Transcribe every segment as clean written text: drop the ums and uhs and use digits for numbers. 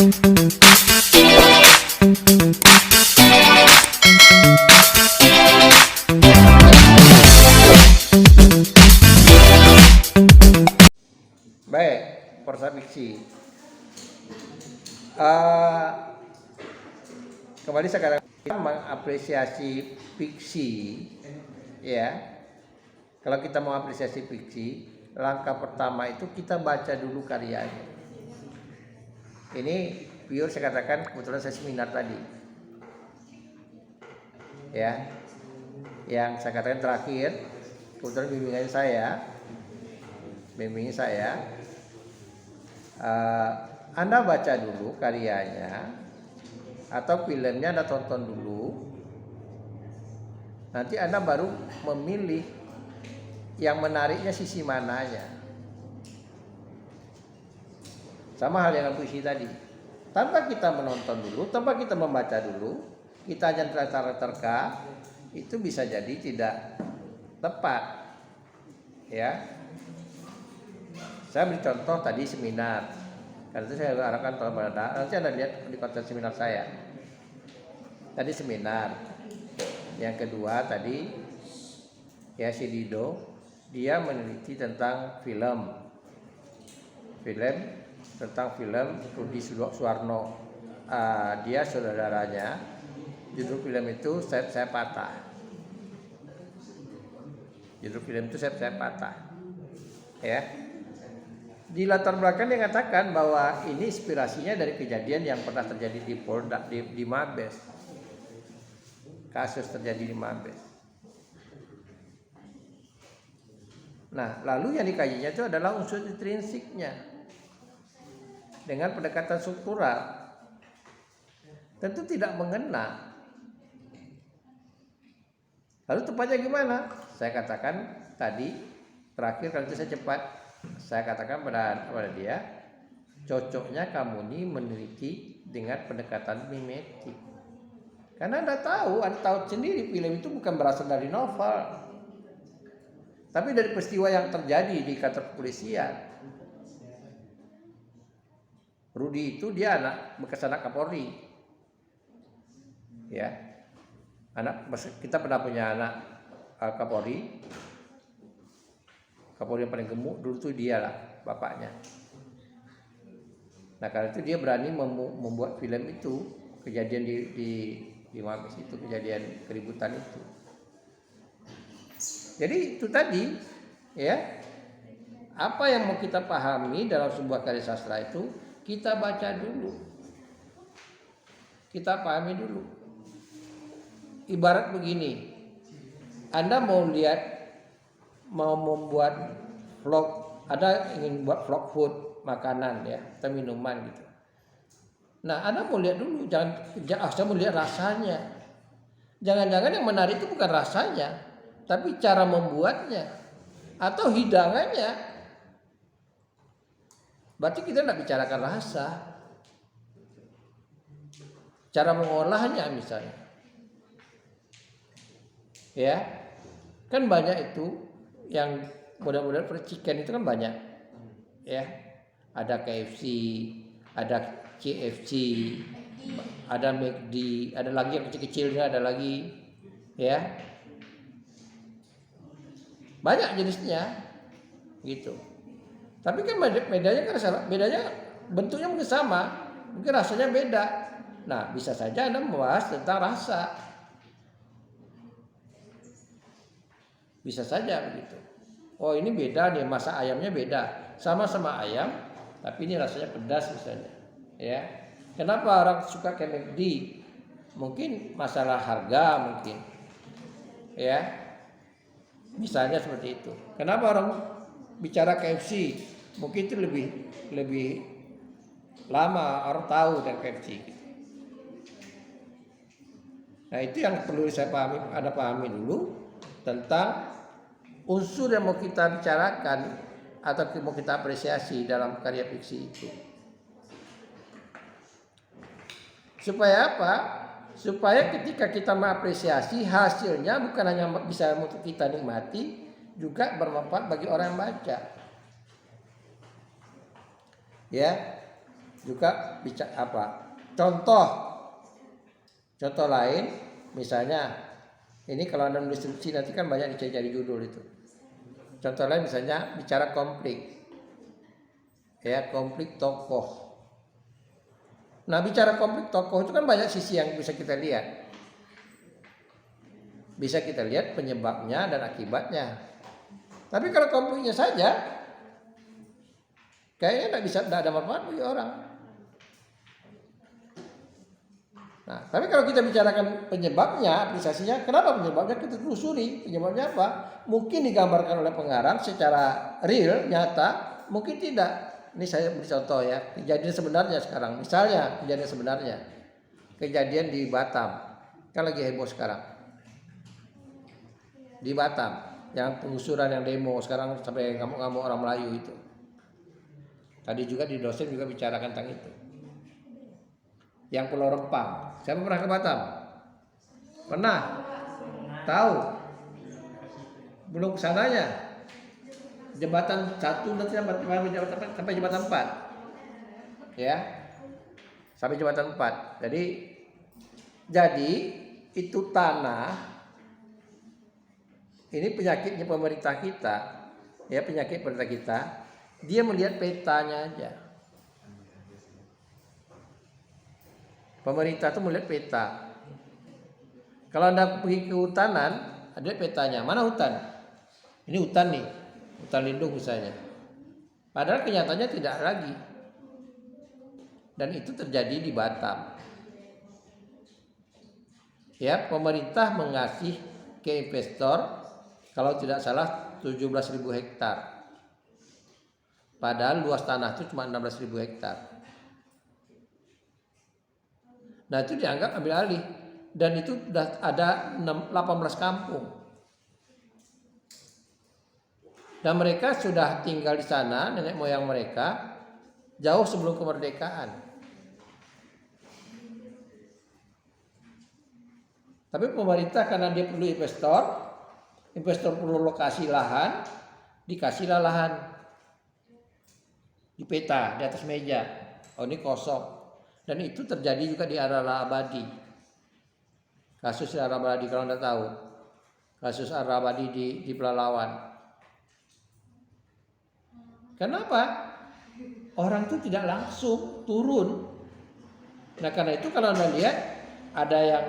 Baik, persa fiksi. Kembali sekarang kita mengapresiasi fiksi, ya. Kalau kita mau apresiasi fiksi, langkah pertama itu kita baca dulu karyanya. Ini pure saya katakan, kebetulan saya seminar tadi, ya. Yang saya katakan terakhir, kebetulan bimbingan saya. Anda baca dulu karyanya atau filmnya, Anda tonton dulu. Nanti Anda baru memilih yang menariknya sisi mananya. Sama hal dengan puisi tadi. Tanpa kita menonton dulu, tanpa kita membaca dulu, kita hanya terka-terka, itu bisa jadi tidak tepat. Ya. Saya beri contoh tadi seminar. Karena itu saya arahkan kepada nanti Anda lihat di konten seminar saya. Tadi seminar. Yang kedua tadi ya si Dido, dia meneliti tentang film Rudi Suwarno. Dia saudaranya. Judul film itu Sayap Patah. Ya. Di latar belakang dia mengatakan bahwa ini inspirasinya dari kejadian yang pernah terjadi di Polda di Mabes. Kasus terjadi di Mabes. Nah, lalu yang dikajinya itu adalah unsur intrinsiknya dengan pendekatan struktural. Tentu tidak mengena. Lalu tepatnya gimana? Saya katakan tadi terakhir kalau itu saya cepat. Saya katakan pada dia, cocoknya kamu ini meneliti dengan pendekatan mimetik. Karena Anda tahu sendiri film itu bukan berasal dari novel, tapi dari peristiwa yang terjadi di kantor kepolisian. Rudi itu dia bekas anak Kapolri, ya. Kita pernah punya anak Kapolri. Kapolri yang paling gemuk dulu tuh dia lah, bapaknya. Nah karena itu dia berani membuat film itu, kejadian di Mabes itu, kejadian keributan itu. Jadi itu tadi, ya, apa yang mau kita pahami dalam sebuah karya sastra itu kita baca dulu, kita pahami dulu. Ibarat begini, Anda mau membuat vlog, ada ingin buat vlog food, makanan ya, atau minuman gitu. Nah, Anda mau lihat dulu, saya mau lihat rasanya. Jangan-jangan yang menarik itu bukan rasanya, tapi cara membuatnya atau hidangannya. Berarti kita tidak bicarakan rasa, cara mengolahnya misalnya. Ya, kan banyak itu. Yang model-model percikan itu kan banyak, ya. Ada KFC, ada KFC, ada McD, ada lagi yang kecil-kecilnya, ada lagi, ya. Banyak jenisnya, gitu. Tapi kan bedanya bentuknya mungkin sama, mungkin rasanya beda. Nah, bisa saja Anda membahas tentang rasa. Bisa saja begitu. Oh ini beda nih, masak ayamnya beda. Sama-sama ayam, tapi ini rasanya pedas misalnya. Ya, kenapa orang suka ke McD? Mungkin masalah harga mungkin. Ya, misalnya seperti itu. Kenapa orang bicara KFC? Mungkin itu lebih lama orang tahu tentang KFC. Nah itu yang perlu saya pahami dulu tentang unsur yang mau kita bicarakan atau mau kita apresiasi dalam karya fiksi itu. Supaya apa? Supaya ketika kita mengapresiasi hasilnya bukan hanya bisa untuk kita nikmati, juga bermanfaat bagi orang yang baca. Ya. juga bicara apa? Contoh lain, misalnya ini kalau Anda nulis skripsi nanti kan banyak dicari judul itu. Contoh lain misalnya bicara konflik, ya konflik tokoh. Nah bicara konflik tokoh itu kan banyak sisi yang bisa kita lihat. Bisa kita lihat penyebabnya dan akibatnya. Tapi kalau konfliknya saja, kayaknya tidak ada manfaat bagi orang. Nah, tapi kalau kita bicarakan penyebabnya, aplikasinya, kenapa penyebabnya kita telusuri. Penyebabnya apa? Mungkin digambarkan oleh pengarang secara real, nyata, mungkin tidak. Ini saya beri contoh ya, kejadian sebenarnya sekarang. Misalnya kejadian sebenarnya, kejadian di Batam, kan lagi heboh sekarang. Di Batam, yang penggusuran, yang demo sekarang sampai ngamuk-ngamuk orang Melayu itu. Tadi juga di dosen juga bicarakan tentang itu. Yang Pulau Rempang, siapa pernah ke Batam? Pernah? Tahu? Belum kesananya? Jembatan 1 nanti sampai jembatan 4, ya, sampai jembatan 4. Jadi itu tanah, ini penyakitnya pemerintah kita, ya penyakit pemerintah kita, dia melihat petanya aja. Pemerintah itu melihat peta. Kalau Anda pergi ke hutanan, ada petanya, mana hutan? Ini hutan nih, hutan lindung misalnya. Padahal kenyataannya tidak lagi. Dan itu terjadi di Batam. Ya, pemerintah mengasih ke investor kalau tidak salah 17.000 hektar. Padahal luas tanah itu cuma 16.000 hektar. Nah itu dianggap ambil alih. Dan itu sudah ada 18 kampung. Dan mereka sudah tinggal di sana, nenek moyang mereka, jauh sebelum kemerdekaan. Tapi pemerintah karena dia perlu investor perlu lokasi lahan, dikasihlah lahan. Di peta, di atas meja. Oh ini kosong. Dan itu terjadi juga di Arabadi. Kasus Arabadi kalau Anda tahu. Kasus Arabadi di Pelalawan. Kenapa? Orang itu tidak langsung turun. Nah karena itu kalau Anda lihat ada yang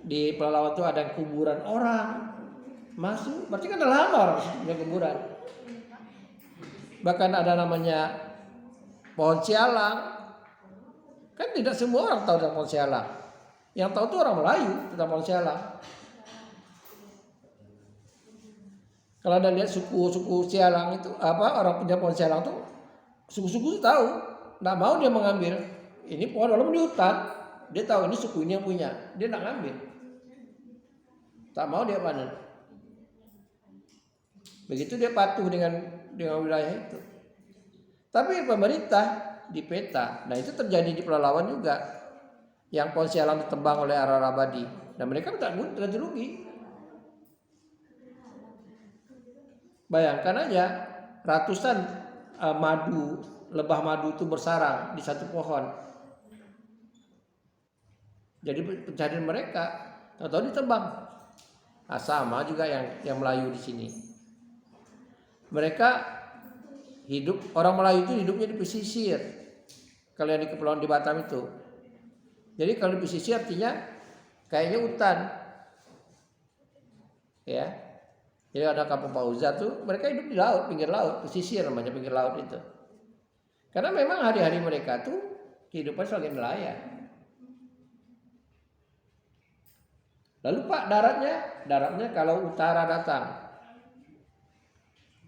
di Pelalawan itu ada yang kuburan orang masuk, berarti kan ada lama orang punya kuburan. Bahkan ada namanya pohon sialang. Kan tidak semua orang tahu tentang pohon sialang. Yang tahu itu orang Melayu tentang pohon sialang. Kalau Anda lihat suku-suku sialang itu, orang punya pohon sialang itu, suku-suku itu tahu. Nggak mau dia mengambil. Ini pohon dalam di hutan. Dia tahu ini suku ini yang punya. Dia nggak ngambil. Tak mau dia panen. Begitu dia patuh dengan wilayah itu. Tapi pemerintah di peta, nah itu terjadi di Pelalawan juga, yang pohon sialang ditebang oleh Arabadi, dan mereka tidak ganti rugi. Bayangkan aja ratusan lebah madu itu bersarang di satu pohon. Jadi pencarian mereka, atau ditebang. Nah, sama juga yang Melayu di sini. Mereka orang Melayu itu hidupnya di pesisir. Kalau yang di kepulauan di Batam itu. Jadi kalau di pesisir artinya kayaknya hutan. Ya. Jadi ada kampung Pauza tuh, mereka hidup di laut, pinggir laut, pesisir namanya pinggir laut itu. Karena memang hari-hari mereka tuh kehidupan sebagai nelayan. Lalu Pak daratnya kalau utara datang.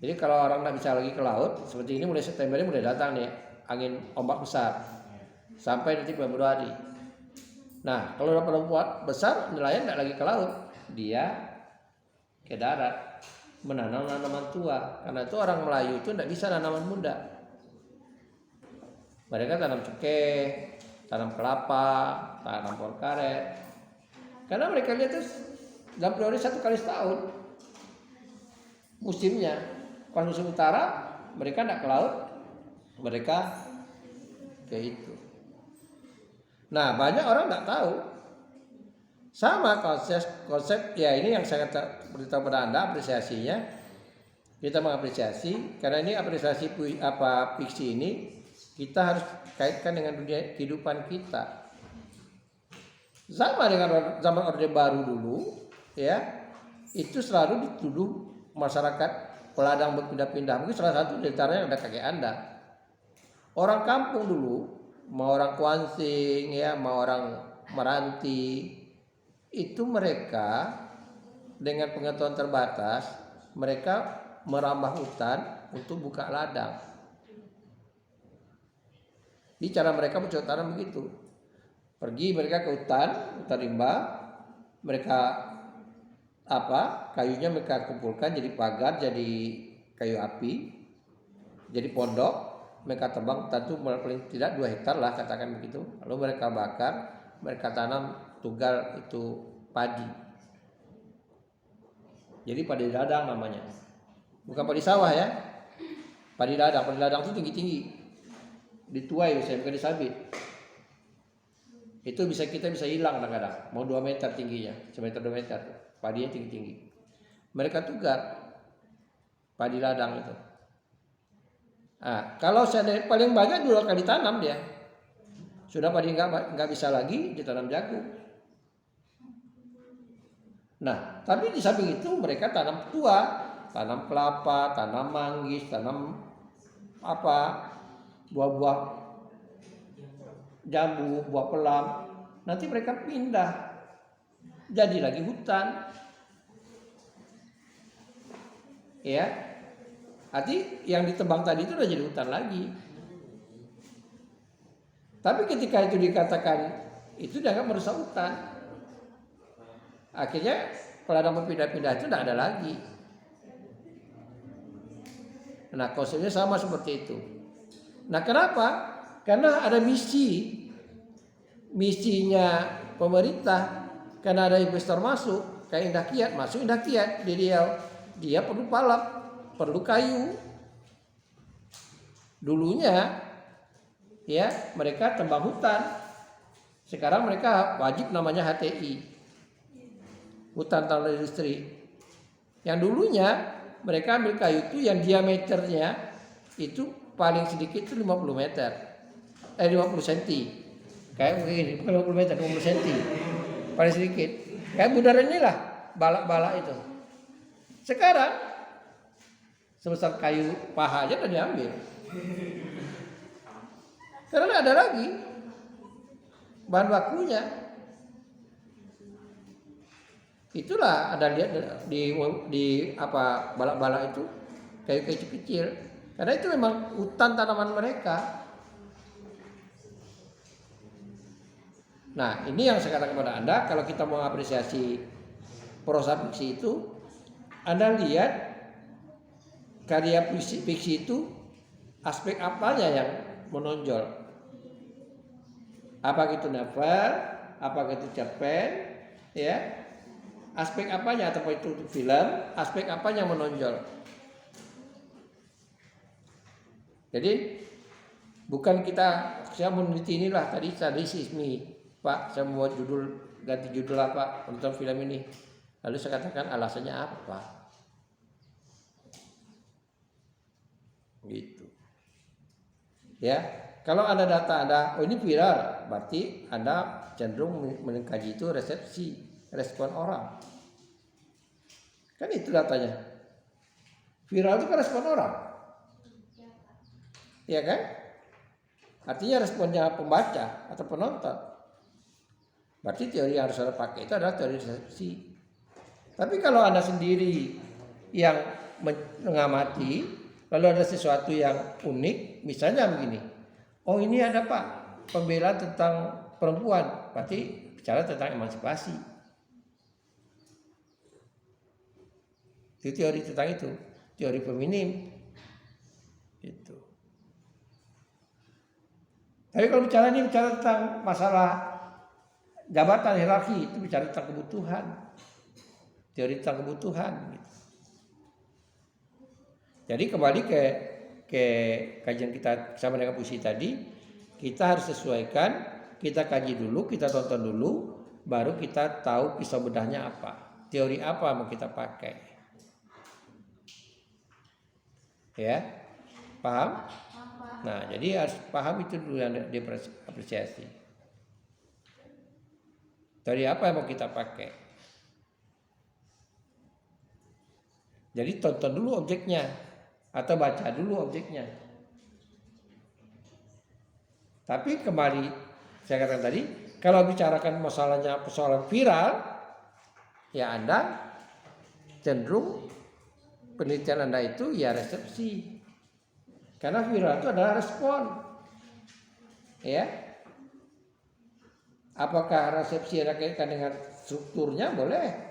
Jadi kalau orang nggak bisa lagi ke laut, seperti ini mulai September ini mulai datang nih angin ombak besar sampai nanti Februari. Nah kalau dapat ombak besar, nelayan nggak lagi ke laut, dia ke darat menanam tanaman tua. Karena itu orang Melayu itu nggak bisa tanaman muda. Mereka tanam cengkeh, tanam kelapa, tanam pohon karet. Karena mereka lihat itu dalam periode 1 kali setahun musimnya. Pas musim utara mereka tidak ke laut, mereka ke itu. Nah, banyak orang nggak tahu. Sama konsep ya ini yang saya beritahu pada Anda apresiasinya. Kita mengapresiasi karena ini apresiasi fiksi ini kita harus kaitkan dengan dunia kehidupan kita. Sama dengan zaman Orde Baru dulu, ya itu selalu dituduh masyarakat peladang berpindah-pindah. Mungkin salah satu di antaranya ada kakek Anda. Orang kampung dulu, mau orang Kuansing, ya mau orang Meranti, itu mereka dengan pengetahuan terbatas, mereka merambah hutan untuk buka ladang. Di cara mereka bercocok tanam begitu. Pergi mereka ke hutan rimba, mereka kayunya mereka kumpulkan jadi pagar, jadi kayu api, jadi pondok, mereka tebang tentu paling tidak 2 hektar lah katakan begitu. Lalu mereka bakar, mereka tanam tunggal itu padi. Jadi padi ladang namanya. Bukan padi sawah ya. Padi ladang itu tinggi-tinggi. Dituai biasanya, bukan disabit. Itu kita bisa hilang kadang-kadang. Mau 2 meter tingginya, 1 meter 2 meter. Padinya tinggi-tinggi. Mereka tugar padi ladang itu. Nah, kalau saya paling banyak 2 kali tanam dia. Sudah padi nggak bisa lagi ditanam jagung. Nah, tapi di samping itu mereka tanam tua, tanam kelapa, tanam manggis, tanam buah-buah jambu, buah pelam. Nanti mereka pindah jadi lagi hutan, ya. Arti yang ditebang tadi itu udah jadi hutan lagi. Tapi ketika itu dikatakan itu dianggap merusak hutan, akhirnya peladang berpindah-pindah itu tidak ada lagi. Nah, konsepnya sama seperti itu. Nah, kenapa? Karena ada misinya pemerintah. Karena ada investor masuk, kayak Indah Kiat, masuk Indah Kiat di Riau. Dia perlu palap, perlu kayu. Dulunya ya mereka tembang hutan. Sekarang mereka wajib namanya HTI. Hutan tanpa industri. Yang dulunya mereka ambil kayu itu yang diameternya itu paling sedikit itu 50 meter. 50 cm. Kayak begini, bukan 50 meter, 50 cm. Paling sedikit. Kayak bundaran inilah, balak-balak itu. Sekarang sebesar kayu paha aja udah diambil. Karena ada lagi bahan bakunya. Itulah ada lihat di balak-balak itu kayu kecil-kecil. Karena itu memang hutan tanaman mereka. Nah, ini yang saya katakan kepada Anda, kalau kita mau apresiasi prosa fiksi itu, Anda lihat karya fiksi itu aspek apanya yang menonjol. Apakah itu novel, apakah itu cerpen, ya? Aspek apanya, atau itu film, aspek apanya yang menonjol. Jadi bukan saya meneliti inilah tadi sismi. Pak, saya mau ganti judul apa untuk film ini. Lalu saya katakan alasannya apa? Gitu. Ya, kalau Anda data ini viral, berarti Anda cenderung mengkaji itu respon orang. Kan itu datanya. Viral itu kan respon orang. Iya kan? Artinya responnya pembaca atau penonton. Berarti teori yang harus Anda pakai itu adalah teori resepsi. Tapi kalau Anda sendiri yang mengamati, lalu ada sesuatu yang unik, misalnya begini. Oh, ini ada Pak, pembelaan tentang perempuan, berarti bicara tentang emansipasi. Itu teori tentang itu, teori feminim. Itu. Tapi kalau bicara tentang masalah jabatan hierarki, itu bicara tentang kebutuhan, teori tentang kebutuhan. Gitu. Jadi kembali ke kajian kita sama dengan puisi tadi, kita harus sesuaikan kita kaji dulu, kita tonton dulu, baru kita tahu pisau bedahnya apa, teori apa mau kita pakai. Ya, paham? Nah, jadi harus paham itu dulu yang diapresiasi. Teori apa yang mau kita pakai? Jadi tonton dulu objeknya atau baca dulu objeknya. Tapi kembali saya katakan tadi, kalau bicarakan masalahnya persoalan viral, ya Anda cenderung penelitian Anda itu ya resepsi. Karena viral itu adalah respon. Ya. Apakah resepsi Anda kaitkan dengan strukturnya? Boleh.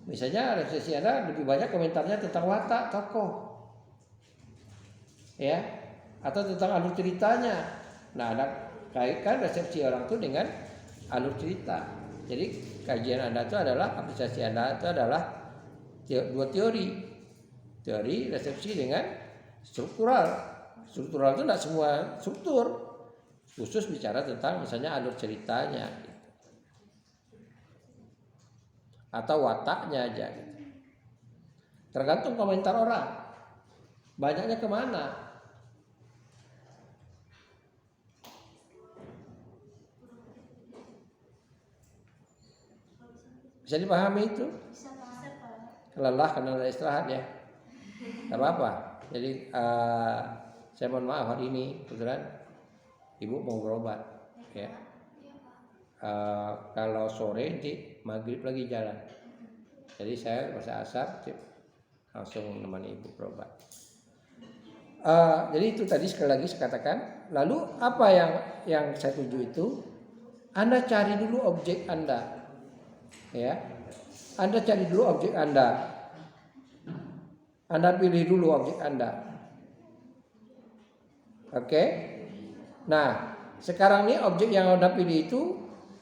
Misalnya resepsi Anda lebih banyak komentarnya tentang watak tokoh. Ya. Atau tentang alur ceritanya. Nah, Anda kaitkan resepsi orang itu dengan alur cerita. Jadi kajian Anda itu adalah, apresiasi Anda itu adalah dua teori. Teori resepsi dengan struktural. Struktural itu tidak semua struktur. Khusus bicara tentang misalnya alur ceritanya. Atau wataknya aja. Tergantung komentar orang. Banyaknya kemana? Bisa dipahami itu? Lelah karena istirahat ya. Tidak apa-apa. Jadi saya mohon maaf hari ini kebetulan ibu mau berobat. Ya. Kalau sore nanti maghrib lagi jalan. Jadi saya masa asar langsung menemani ibu berobat. Jadi itu tadi sekali lagi saya katakan. Lalu apa yang saya tuju itu? Anda cari dulu objek Anda. Ya, Anda cari dulu objek Anda. Anda pilih dulu objek Anda. Oke. Nah, sekarang ini objek yang Anda pilih itu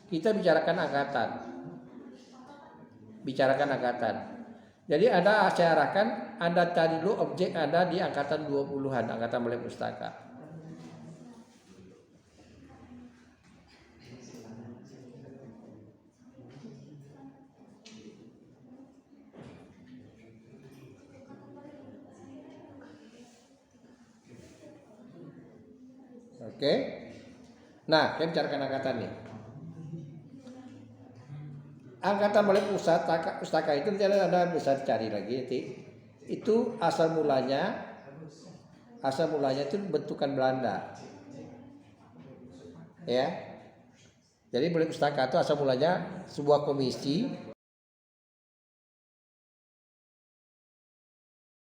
kita bicarakan angkatan. Bicarakan angkatan. Jadi saya arahkan Anda cari dulu objek Anda di angkatan 20-an, angkatan Balai Pustaka. Oke. Nah, kita bicarakan angkatan nih. Angkatan Balai Pustaka itu nanti Anda bisa cari lagi nanti. Itu asal mulanya itu bentukan Belanda. Ya. Jadi Balai Pustaka itu asal mulanya sebuah komisi